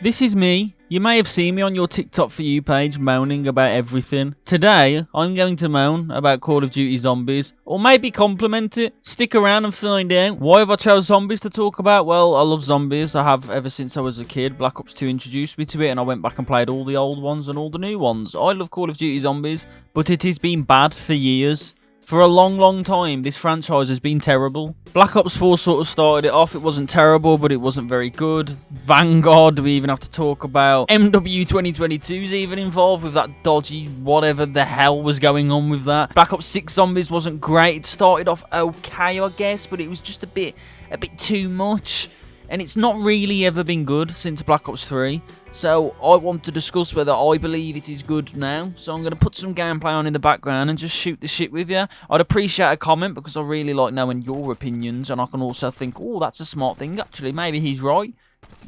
This is me. You may have seen me on your TikTok For You page moaning about everything. Today, I'm going to moan about Call of Duty Zombies, or maybe compliment it. Stick around and find out. Why have I chose zombies to talk about? Well, I love zombies. I have ever since I was a kid. Black Ops 2 introduced me to it, and I went back and played all the old ones and all the new ones. I love Call of Duty Zombies, but it has been bad for years. For a long time, this franchise has been terrible. Black Ops 4 sort of started it off. It wasn't terrible, but it wasn't very good. Vanguard, we even have to talk about. MW 2022 is even involved with that dodgy whatever the hell was going on with that. Black Ops 6 Zombies wasn't great. It started off okay, I guess, but it was just a bit too much. And it's not really ever been good since Black Ops 3. So I want to discuss whether I believe it is good now. So I'm going to put some gameplay on in the background and just shoot the shit with you. I'd appreciate a comment because I really like knowing your opinions. And I can also think, oh, that's a smart thing. Actually, maybe he's right.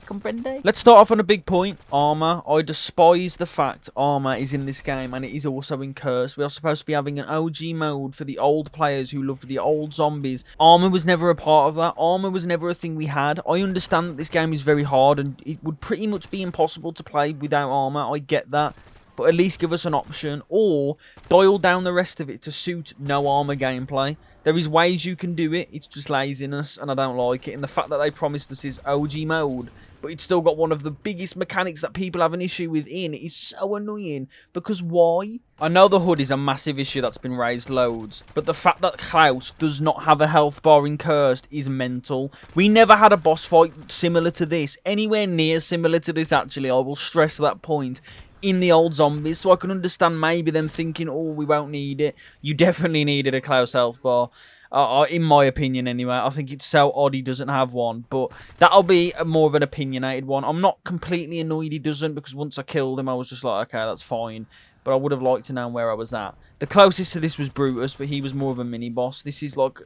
Comprende? Let's start off on a big point. Armor. I despise the fact armor is in this game and it is also in Curse. We are supposed to be having an OG mode for the old players who loved the old zombies. Armor was never a part of that. Armor was never a thing we had. I understand that this game is very hard and it would pretty much be impossible to play without armor. I get that. But at least give us an option, or dial down the rest of it to suit no armor gameplay. There is ways you can do it, it's just laziness, and I don't like it. And the fact that they promised us this OG mode, but it's still got one of the biggest mechanics that people have an issue with in, is so annoying. Because why? I know the HUD is a massive issue that's been raised loads, but the fact that Klaus does not have a health bar in Cursed is mental. We never had a boss fight similar to this, anywhere near similar to this actually, I will stress that point, in the old zombies, so I can understand maybe them thinking, oh, we won't need it. You definitely needed a Klaus health bar, in my opinion anyway. I think it's so odd he doesn't have one, but that'll be more of an opinionated one. I'm not completely annoyed he doesn't, because once I killed him, I was just like, okay, that's fine. But I would have liked to know where I was at. The closest to this was Brutus, but he was more of a mini-boss. This is like,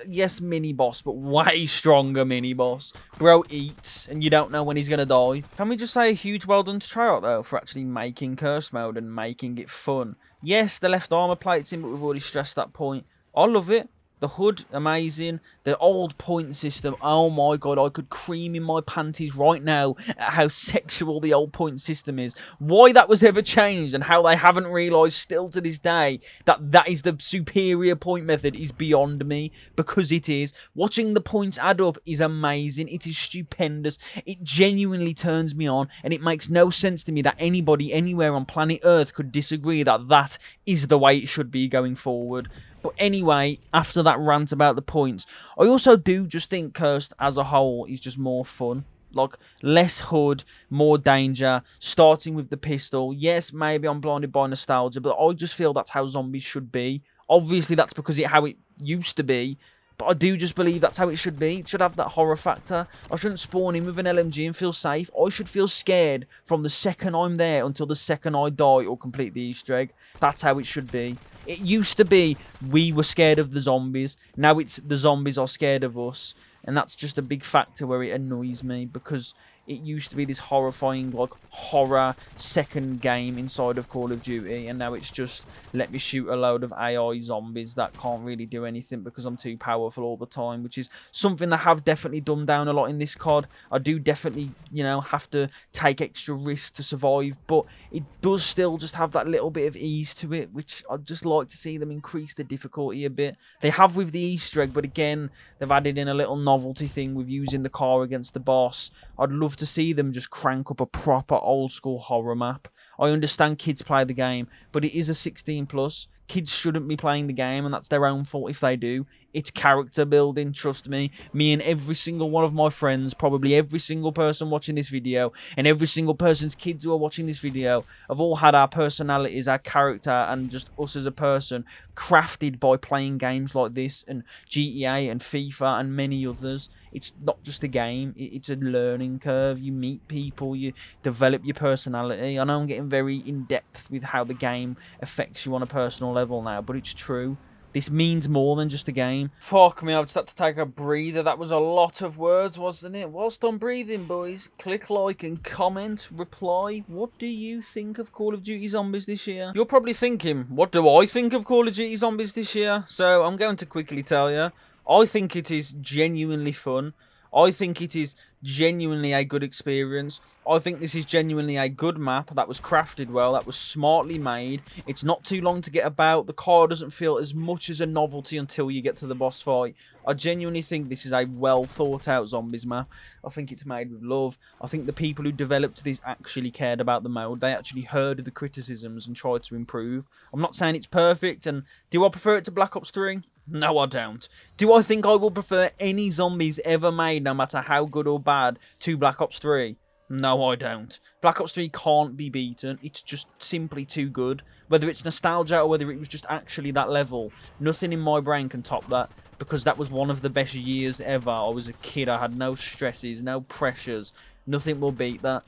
yes, mini-boss, but way stronger mini-boss. Bro eats, and you don't know when he's going to die. Can we just say a huge well done to Tryout, though, for actually making Curse mode and making it fun? Yes, the left armor plate's in, but we've already stressed that point. I love it. The HUD, amazing. The old point system, oh my god, I could cream in my panties right now at how sexual the old point system is. Why that was ever changed and how they haven't realised still to this day that that is the superior point method is beyond me, because it is. Watching the points add up is amazing. It is stupendous. It genuinely turns me on, and it makes no sense to me that anybody anywhere on planet Earth could disagree that that is the way it should be going forward. But anyway, after that rant about the points, I also do just think Cursed as a whole is just more fun. Like, less HUD, more danger, starting with the pistol. Yes, maybe I'm blinded by nostalgia, but I just feel that's how zombies should be. Obviously, that's because how it used to be. But I do just believe that's how it should be. It should have that horror factor. I shouldn't spawn in with an LMG and feel safe. I should feel scared from the second I'm there until the second I die or complete the Easter egg. That's how it should be. It used to be we were scared of the zombies. Now it's the zombies are scared of us. And that's just a big factor where it annoys me, because it used to be this horrifying, like, horror second game inside of Call of Duty, and now it's just, let me shoot a load of AI zombies that can't really do anything because I'm too powerful all the time, which is something that have definitely dumbed down a lot in this COD. I do definitely, you know, have to take extra risks to survive, but it does still just have that little bit of ease to it, which I'd just like to see them increase the difficulty a bit. They have with the Easter egg, but again, they've added in a little novelty thing with using the car against the boss. I'd love to see them just crank up a proper old school horror map. I understand kids play the game, but it is a 16 plus. Kids shouldn't be playing the game, and that's their own fault if they do. It's character building, trust me. Me and every single one of my friends, probably every single person watching this video, and every single person's kids who are watching this video, have all had our personalities, our character, and just us as a person crafted by playing games like this, and GTA, and FIFA, and many others. It's not just a game, it's a learning curve. You meet people, you develop your personality. I know I'm getting very in-depth with how the game affects you on a personal level now, but it's true. This means more than just a game. Fuck me, I've just had to take a breather. That was a lot of words, wasn't it? Whilst I'm breathing, boys, click like and comment, reply. What do you think of Call of Duty Zombies this year? You're probably thinking, what do I think of Call of Duty Zombies this year? So I'm going to quickly tell you. I think it is genuinely fun. I think it is genuinely a good experience. I think this is genuinely a good map that was crafted well, that was smartly made. It's not too long to get about. The car doesn't feel as much as a novelty until you get to the boss fight. I genuinely think this is a well thought out zombies map. I think it's made with love. I think the people who developed this actually cared about the mode. They actually heard the criticisms and tried to improve. I'm not saying it's perfect, and do I prefer it to Black Ops 3? No, I don't. Do I think I will prefer any zombies ever made, no matter how good or bad, to Black Ops 3? No, I don't. Black Ops 3 can't be beaten. It's just simply too good. Whether it's nostalgia or whether it was just actually that level, nothing in my brain can top that, because that was one of the best years ever. I was a kid. I had no stresses, no pressures. Nothing will beat that.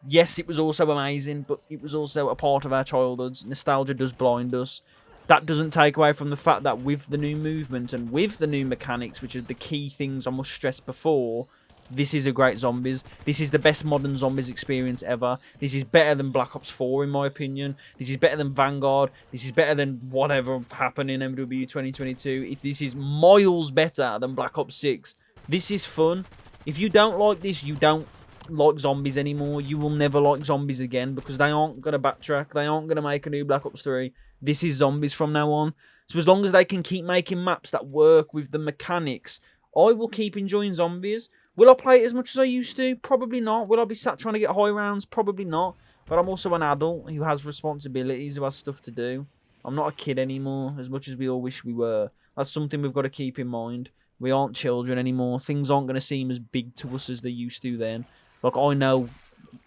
Yes, it was also amazing, but it was also a part of our childhoods. Nostalgia does blind us. That doesn't take away from the fact that with the new movement and with the new mechanics, which are the key things I must stress before, this is a great zombies. This is the best modern zombies experience ever. This is better than Black Ops 4 in my opinion. This is better than Vanguard. This is better than whatever happened in MW 2022. This is miles better than Black Ops 6. This is fun. If you don't like this, you don't like zombies anymore. You will never like zombies again, because they aren't going to backtrack. They aren't going to make a new Black Ops 3. This is zombies from now on. So as long as they can keep making maps that work with the mechanics, I will keep enjoying zombies. Will I play it as much as I used to? Probably not. Will I be sat trying to get high rounds? Probably not. But I'm also an adult who has responsibilities, who has stuff to do. I'm not a kid anymore, as much as we all wish we were. That's something we've got to keep in mind. We aren't children anymore. Things aren't going to seem as big to us as they used to then. Like, I know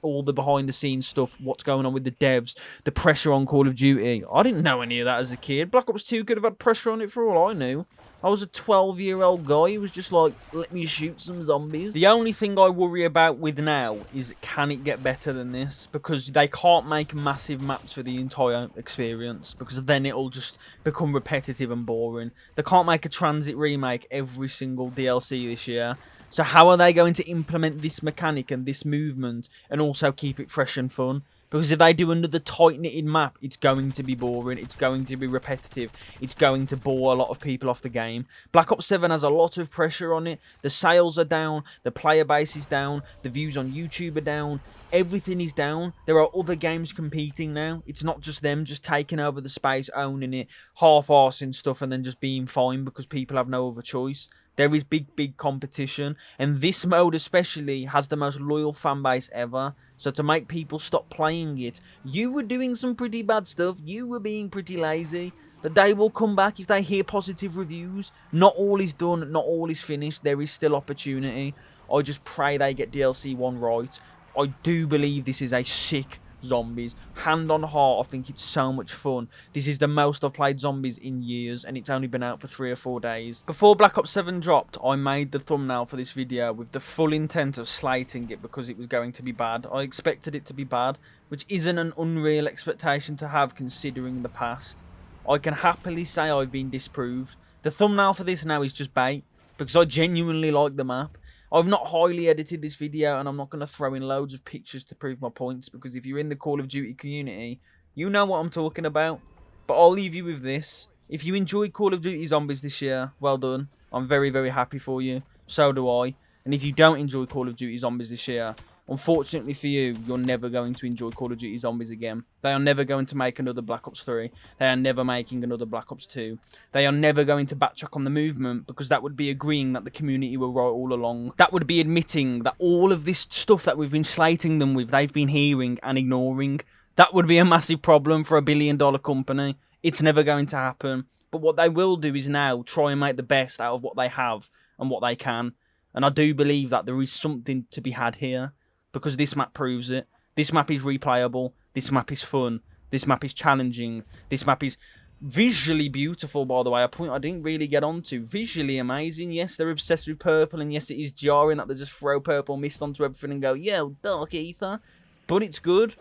all the behind-the-scenes stuff, what's going on with the devs, the pressure on Call of Duty. I didn't know any of that as a kid. Black Ops 2 could have had pressure on it for all I knew. I was a 12-year-old guy who was just like, let me shoot some zombies. The only thing I worry about with now is, can it get better than this? Because they can't make massive maps for the entire experience, because then it'll just become repetitive and boring. They can't make a Transit remake every single DLC this year. So how are they going to implement this mechanic and this movement and also keep it fresh and fun? Because if they do another tight-knitted map, it's going to be boring, it's going to be repetitive, it's going to bore a lot of people off the game. Black Ops 7 has a lot of pressure on it. The sales are down, the player base is down, the views on YouTube are down, everything is down. There are other games competing now. It's not just them just taking over the space, owning it, half-arsing stuff and then just being fine because people have no other choice. There is big competition, and this mode especially has the most loyal fan base ever. So to make people stop playing it, you were doing some pretty bad stuff, you were being pretty lazy, but they will come back if they hear positive reviews. Not all is done, not all is finished, there is still opportunity. I just pray they get DLC 1 right. I do believe this is a sick zombies. Hand on heart, I think it's so much fun. This is the most I've played zombies in years, and it's only been out for 3 or 4 days. Before Black Ops 7 dropped, I made the thumbnail for this video with the full intent of slating it because it was going to be bad. I expected it to be bad, which isn't an unreal expectation to have considering the past. I can happily say I've been disproved. The thumbnail for this now is just bait, because I genuinely like the map. I've not highly edited this video, and I'm not going to throw in loads of pictures to prove my points, because if you're in the Call of Duty community, you know what I'm talking about. But I'll leave you with this. If you enjoyed Call of Duty Zombies this year, well done. I'm very happy for you. So do I. And if you don't enjoy Call of Duty Zombies this year, unfortunately for you, you're never going to enjoy Call of Duty Zombies again. They are never going to make another Black Ops 3. They are never making another Black Ops 2. They are never going to backtrack on the movement, because that would be agreeing that the community were right all along. That would be admitting that all of this stuff that we've been slating them with, they've been hearing and ignoring. That would be a massive problem for $1 billion company. It's never going to happen. But what they will do is now try and make the best out of what they have and what they can. And I do believe that there is something to be had here, because this map proves it. This map is replayable. This map is fun. This map is challenging. This map is visually beautiful, by the way. A point I didn't really get onto. Visually amazing. Yes, they're obsessed with purple, and yes, it is jarring that they just throw purple mist onto everything and go, yo, dark ether. But it's good.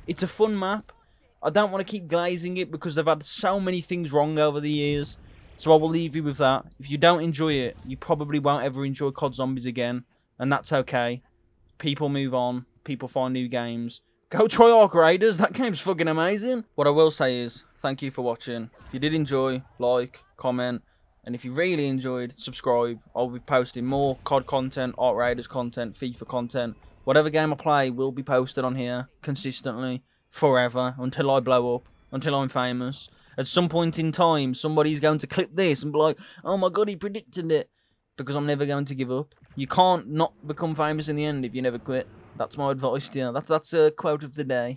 It's a fun map. I don't want to keep glazing it because they've had so many things wrong over the years. So I will leave you with that. If you don't enjoy it, you probably won't ever enjoy COD Zombies again. And that's okay. People move on. People find new games. Go try Ark Raiders. That game's fucking amazing. What I will say is, thank you for watching. If you did enjoy, like, comment, And if you really enjoyed, subscribe. I'll be posting more COD content, Art Raiders content, FIFA content. Whatever game I play will be posted on here consistently, forever, until I blow up, until I'm famous. At some point in time, somebody's going to clip this and be like, oh my god, he predicted it. Because I'm never going to give up. You can't not become famous in the end if you never quit. That's my advice to you. That's a quote of the day.